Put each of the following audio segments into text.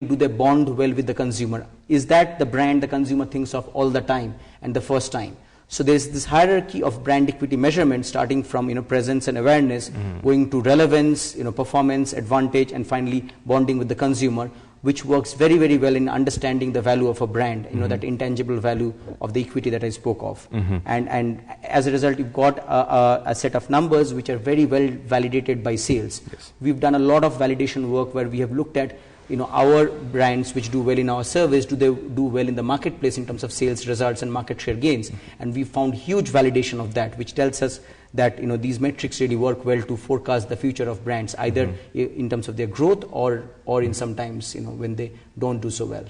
do they bond well with the consumer? Is that the brand the consumer thinks of all the time and the first time? So there's this hierarchy of brand equity measurement, starting from presence and awareness, going to relevance, performance, advantage, and finally bonding with the consumer, which works very, very well in understanding the value of a brand, that intangible value of the equity that I spoke of. And as a result, you've got a set of numbers which are very well validated by sales. Yes. We've done a lot of validation work where we have looked at our brands which do well in our service, do they do well in the marketplace in terms of sales results and market share gains? And we found huge validation of that, which tells us that these metrics really work well to forecast the future of brands, either in terms of their growth or in sometimes when they don't do so well.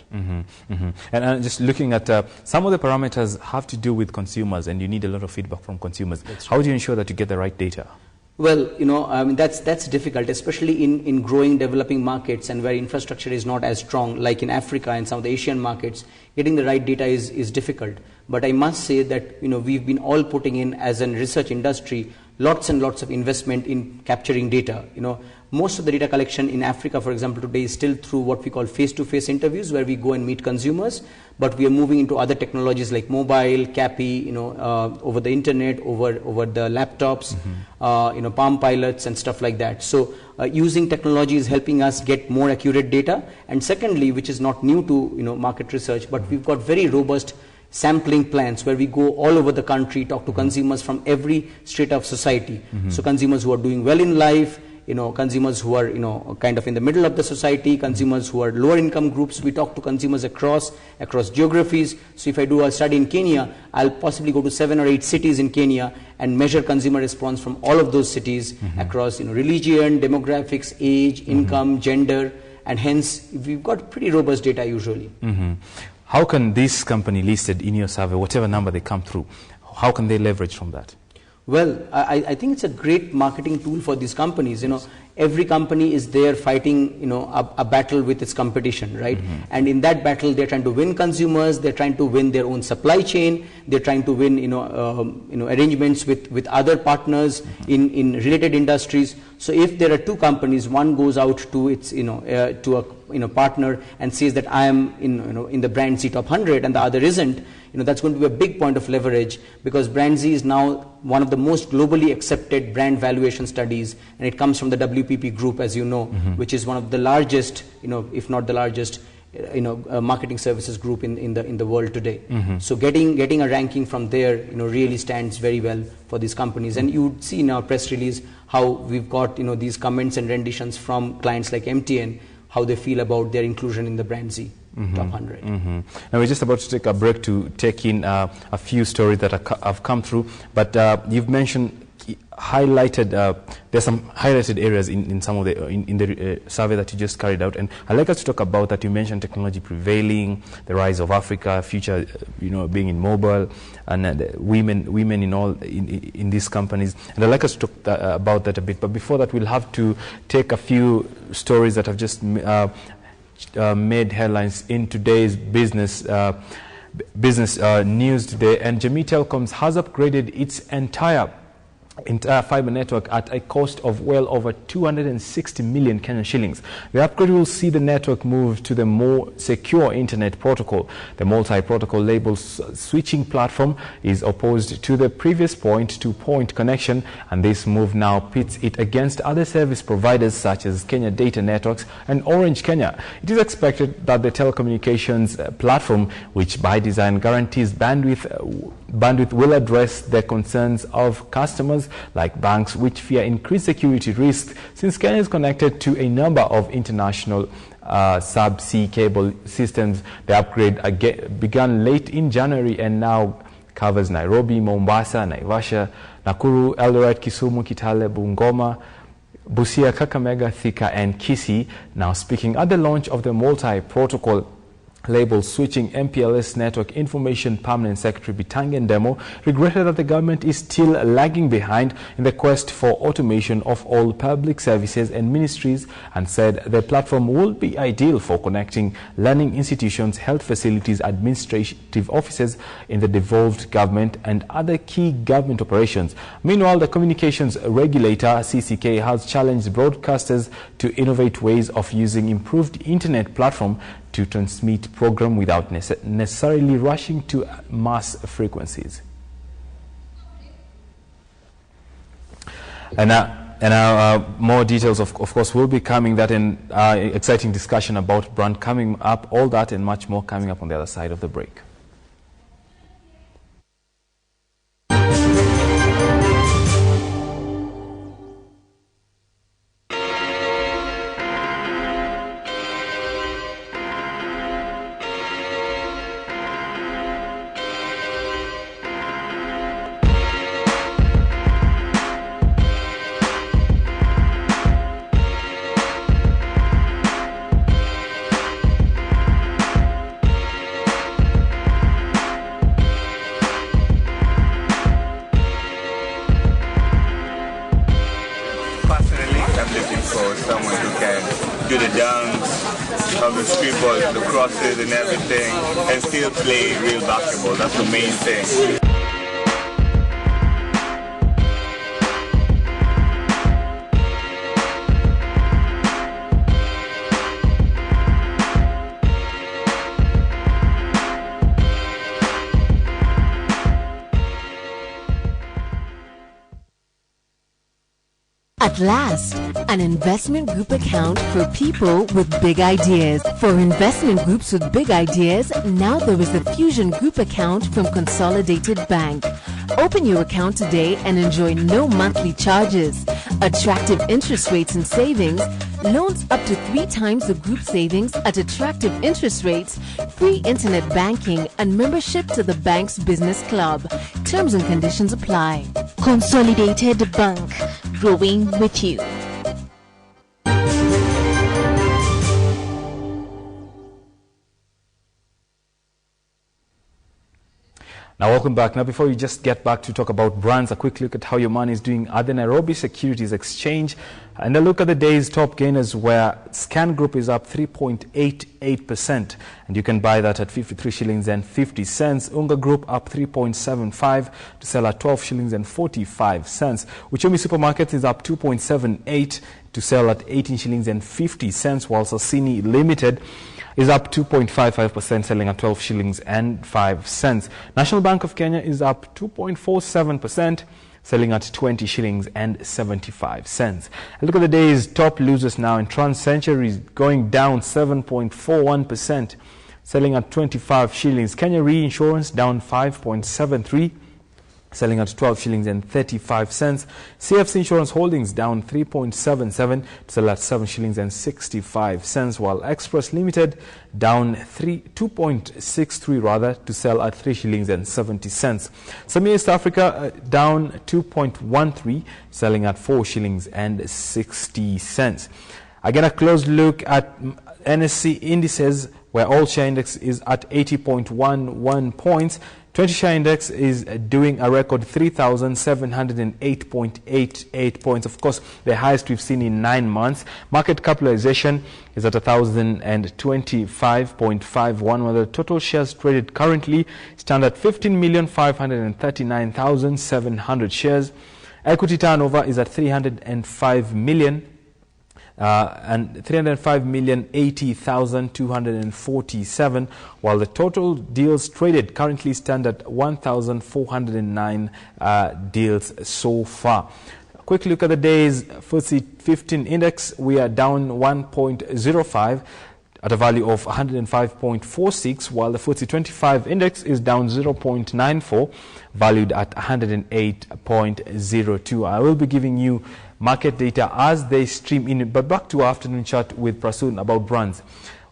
And just looking at some of the parameters have to do with consumers, and you need a lot of feedback from consumers. How do you ensure that you get the right data? Well, that's difficult, especially in growing, developing markets and where infrastructure is not as strong, like in Africa and some of the Asian markets. Getting the right data is difficult. But I must say that, we've been all putting in, as a research industry, lots and lots of investment in capturing data. Most of the data collection in Africa, for example, today is still through what we call face-to-face interviews, where we go and meet consumers. But we are moving into other technologies like mobile, CAPI, over the internet, over the laptops, Palm Pilots and stuff like that. So using technology is helping us get more accurate data. And secondly, which is not new to market research, but we've got very robust sampling plans where we go all over the country, talk to consumers from every strata of society. So consumers who are doing well in life, consumers who are, kind of in the middle of the society, consumers who are lower income groups. We talk to consumers across geographies. So if I do a study in Kenya, I'll possibly go to 7 or 8 cities in Kenya and measure consumer response from all of those cities across, religion, demographics, age, income, gender, and hence we've got pretty robust data usually. How can this company listed in your survey, whatever number they come through, how can they leverage from that? Well, I think it's a great marketing tool for these companies. Every company is there fighting, a battle with its competition, right? And in that battle, they're trying to win consumers. They're trying to win their own supply chain. They're trying to win, arrangements with other partners in related industries. So if there are two companies, one goes out to its, to a partner and says that I am in the Brand Z Top 100 and the other isn't, that's going to be a big point of leverage, because Brand Z is now one of the most globally accepted brand valuation studies, and it comes from the WPP group, as you know, which is one of the largest, if not the largest, marketing services group in the world today. So getting a ranking from there, really stands very well for these companies. And you see in our press release how we've got, these comments and renditions from clients like MTN, how they feel about their inclusion in the Brand Z Top 100. Now we're just about to take a break to take in a few stories that have come through, but you've mentioned highlighted there's some highlighted areas in some of the in the survey that you just carried out, and I'd like us to talk about that. You mentioned technology prevailing, the rise of Africa, future being in mobile, and women in all in these companies, and I'd like us to talk about that a bit. But before that, we'll have to take a few stories that have just made headlines in today's business news today. And Jamii Telecoms has upgraded its entire fiber network at a cost of well over 260 million Kenyan shillings. The upgrade will see the network move to the more secure internet protocol. The multi-protocol label switching platform is opposed to the previous point-to-point connection, and this move now pits it against other service providers such as Kenya Data Networks and Orange Kenya. It is expected that the telecommunications platform, which by design guarantees bandwidth, will address the concerns of customers like banks, which fear increased security risks since Kenya is connected to a number of international sub-sea cable systems. The upgrade began late in January and now covers Nairobi, Mombasa, Naivasha, Nakuru, Eldoret, Kisumu, Kitale, Bungoma, Busia, Kakamega, Thika and Kisii. Now speaking at the launch of the multi-protocol label switching MPLS Network Information Permanent Secretary Bitangen Demo regretted that the government is still lagging behind in the quest for automation of all public services and ministries, and said the platform will be ideal for connecting learning institutions, health facilities, administrative offices in the devolved government and other key government operations. Meanwhile, the communications regulator CCK has challenged broadcasters to innovate ways of using improved internet platform to transmit program without necessarily rushing to mass frequencies. And more details, of course, will be coming. That and exciting discussion about brand coming up, all that and much more coming up on the other side of the break. Do the dunks, have the street balls, the crosses and everything, and still play real basketball. That's the main thing. At last, an investment group account for people with big ideas. For investment groups with big ideas, now there is the Fusion Group account from Consolidated Bank. Open your account today and enjoy no monthly charges, attractive interest rates and savings, loans up to 3 times the group savings at attractive interest rates, free internet banking, and membership to the bank's business club. Terms and conditions apply. Consolidated Bank, growing with you. Now, welcome back. Now, before you just get back to talk about brands, a quick look at how your money is doing at the Nairobi Securities Exchange. And a look at the day's top gainers, where Scan Group is up 3.88%. And you can buy that at 53 shillings and 50 cents. Unga Group up 3.75 to sell at 12 shillings and 45 cents. Uchumi Supermarkets is up 2.78 to sell at 18 shillings and 50 cents. While Sasini Limited is up 2.55%, selling at 12 shillings and 5 cents. National Bank of Kenya is up 2.47%, selling at 20 shillings and 75 cents. Look at the day's top losers now. In Trans-Century is going down 7.41%, selling at 25 shillings. Kenya Reinsurance down 5.73%. selling at 12 shillings and 35 cents. CFC Insurance Holdings down 3.77 to sell at 7 shillings and 65 cents, while Express Limited down 2.63 rather to sell at 3 shillings and 70 cents. Samia East Africa down 2.13, selling at 4 shillings and 60 cents. Again, a close look at NSE indices, where all share index is at 80.11 points. 20 share index is doing a record 3,708.88 points. Of course, the highest we've seen in 9 months. Market capitalization is at 1,025.51, while the total shares traded currently stand at 15,539,700 shares. Equity turnover is at 305 million. And 305,080,247, while the total deals traded currently stand at 1,409 deals so far. A quick look at the day's FTSE 15 index. We are down 1.05 at a value of 105.46, while the FTSE 25 index is down 0.94, valued at 108.02. I will be giving you market data as they stream in. But back to our afternoon chat with Prasun about brands.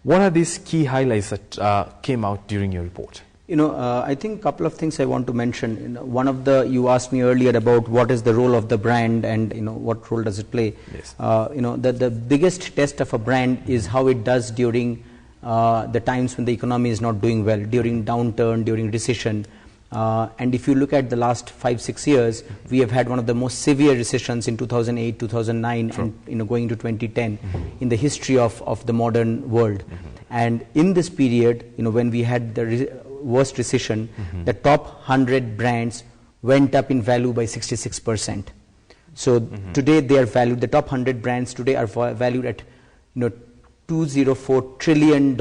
What are these key highlights that came out during your report? I think a couple of things I want to mention. One of you asked me earlier about what is the role of the brand and what role does it play. Yes. The biggest test of a brand is how it does during the times when the economy is not doing well, during downturn, during recession. And if you look at the last 5-6 years, we have had one of the most severe recessions in 2008, 2009, and going into 2010 in the history of the modern world. And in this period, when we had the worst recession, the top 100 brands went up in value by 66%. So today they are valued, the top 100 brands today are valued at $204 trillion.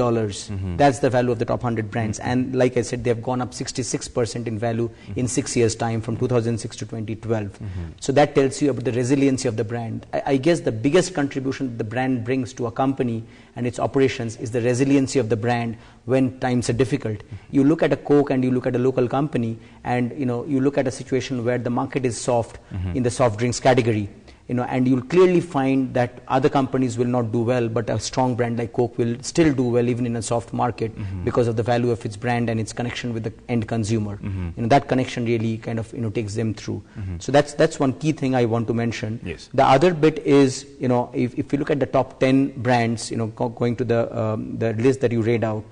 That's the value of the top 100 brands. And like I said, they have gone up 66% in value in 6 years' time, from 2006 to 2012. So that tells you about the resiliency of the brand. I guess the biggest contribution the brand brings to a company and its operations is the resiliency of the brand when times are difficult. You look at a Coke and you look at a local company, and you look at a situation where the market is soft in the soft drinks category. And you'll clearly find that other companies will not do well, but a strong brand like Coke will still do well even in a soft market because of the value of its brand and its connection with the end consumer. That connection really kind of takes them through. So that's one key thing I want to mention. Yes. The other bit is if you look at the top 10 brands, going to the list that you read out,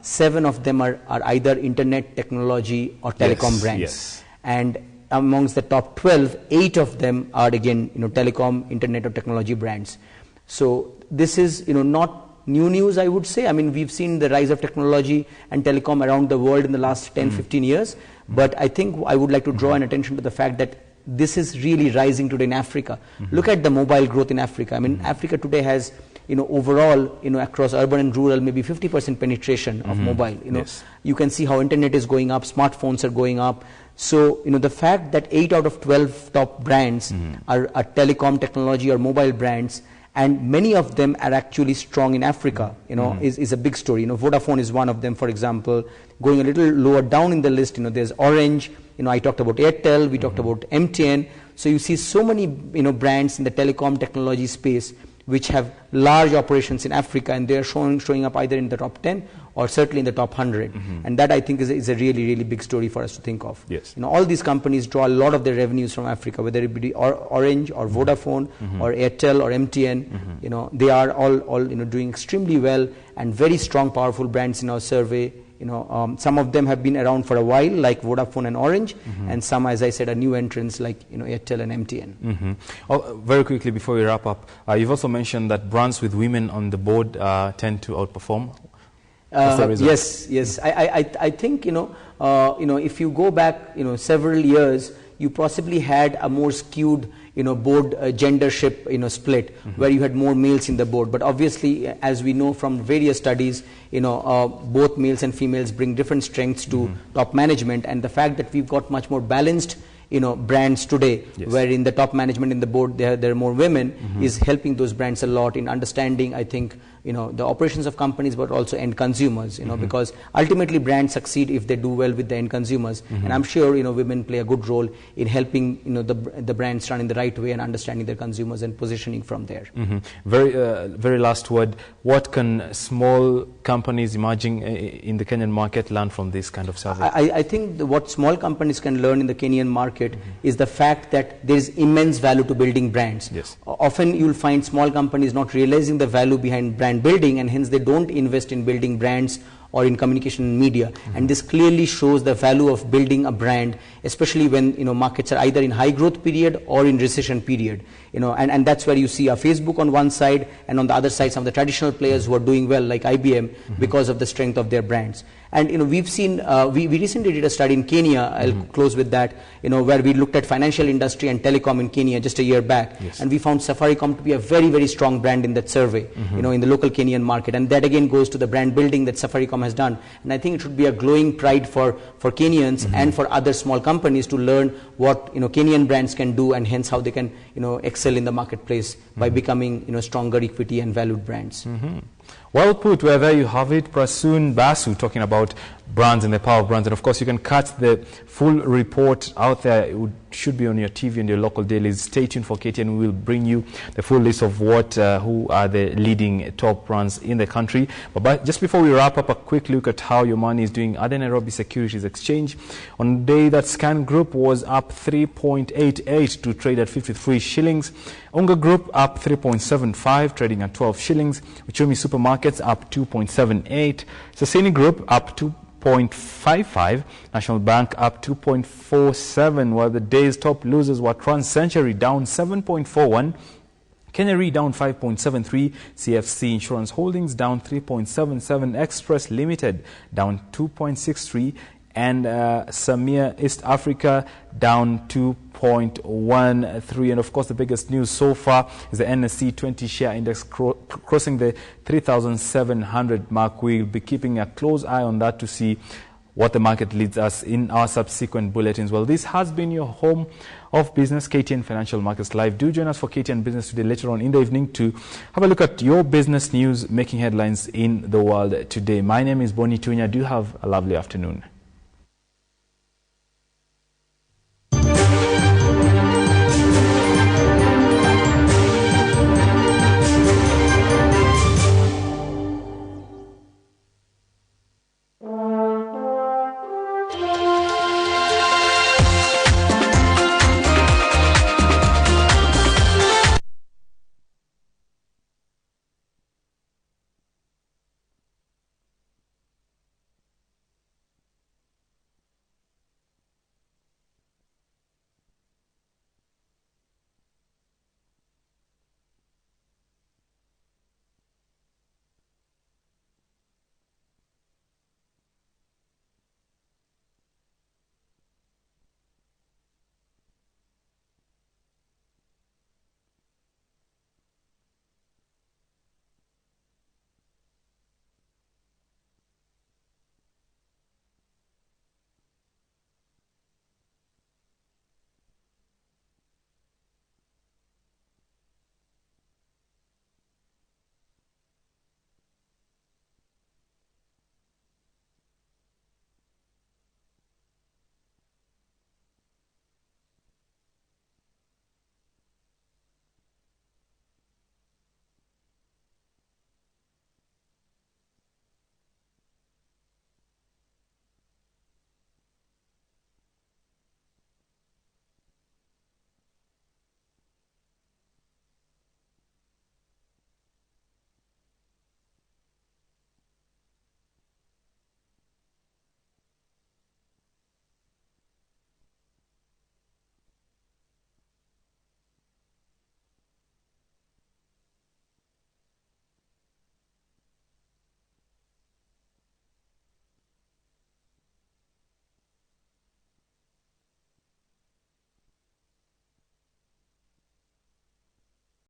7 of them are either internet, technology, or telecom brands. Yes. And amongst the top 12, 8 of them are again telecom, internet or technology brands. So this is not new news, I would say. I mean, we've seen the rise of technology and telecom around the world in the last 10-15 years, but I think I would like to draw an attention to the fact that this is really rising today in Africa. Look at the mobile growth in Africa. I mean, Africa today has overall, across urban and rural, maybe 50% penetration of mobile. Yes. You can see how internet is going up, smartphones are going up. So, the fact that 8 out of 12 top brands are telecom, technology or mobile brands, and many of them are actually strong in Africa, is a big story. Vodafone is one of them, for example. Going a little lower down in the list, there's Orange, I talked about Airtel, we talked about MTN. So you see so many, brands in the telecom technology space which have large operations in Africa, and they are showing up either in the top 10 or certainly in the top 100. And that, I think, is a really, really big story for us to think of. Yes. All these companies draw a lot of their revenues from Africa, whether it be Orange or Vodafone or Airtel or MTN. They are all doing extremely well, and very strong, powerful brands in our survey. Some of them have been around for a while, like Vodafone and Orange, and some, as I said, are new entrants like Airtel and MTN. Very quickly before we wrap up, you've also mentioned that brands with women on the board tend to outperform. Yes. I think if you go back several years, you possibly had a more skewed board gendership split, where you had more males in the board. But obviously, as we know from various studies, both males and females bring different strengths to top management, and the fact that we've got much more balanced brands today, where in the top management in the board there are more women, is helping those brands a lot in understanding, I think, the operations of companies, but also end consumers, because ultimately brands succeed if they do well with the end consumers. And I'm sure, women play a good role in helping, the brands run in the right way and understanding their consumers and positioning from there. Very last word. What can small companies emerging in the Kenyan market learn from this kind of survey? I think what small companies can learn in the Kenyan market is the fact that there is immense value to building brands. Yes. Often you'll find small companies not realizing the value behind brand building, and hence they don't invest in building brands or in communication and media. And this clearly shows the value of building a brand, especially when markets are either in high growth period or in recession period. And that's where you see a Facebook on one side, and on the other side some of the traditional players who are doing well, like IBM, because of the strength of their brands. And we've seen, we recently did a study in Kenya, I'll close with that, where we looked at financial industry and telecom in Kenya just a year back. Yes. And we found Safaricom to be a very, very strong brand in that survey, in the local Kenyan market. And that again goes to the brand building that Safaricom has done. And I think it should be a glowing pride for Kenyans and for other small companies to learn what Kenyan brands can do, and hence how they can excel in the marketplace by becoming stronger equity and valued brands. Well put. Well, there you have it. Prasun, Basu talking about brands and the power of brands. And of course, you can catch the full report out there. It should be on your TV and your local dailies. Stay tuned for KTN. We will bring you the full list of who are the leading top brands in the country. But just before we wrap up, a quick look at how your money is doing at the Nairobi Securities Exchange. On the day that Scan Group was up 3.88 to trade at 53 shillings. Unga Group up 3.75, trading at 12 shillings. Uchumi Supermarkets up 2.78. Sasini Group up 2.55. National Bank up 2.47, while the day's top losers were Trans-Century down 7.41. Kenya Re down 5.73, CFC Insurance Holdings down 3.77, Express Limited down 2.63, and Samir East Africa down 2.13. And of course, the biggest news so far is the NSE 20 share index crossing the 3,700 mark. We'll be keeping a close eye on that to see what the market leads us in our subsequent bulletins. Well, this has been your home of business, KTN Financial Markets Live. Do join us for KTN Business Today later on in the evening to have a look at your business news making headlines in the world today. My name is Bonney. Tunya. Do have a lovely afternoon.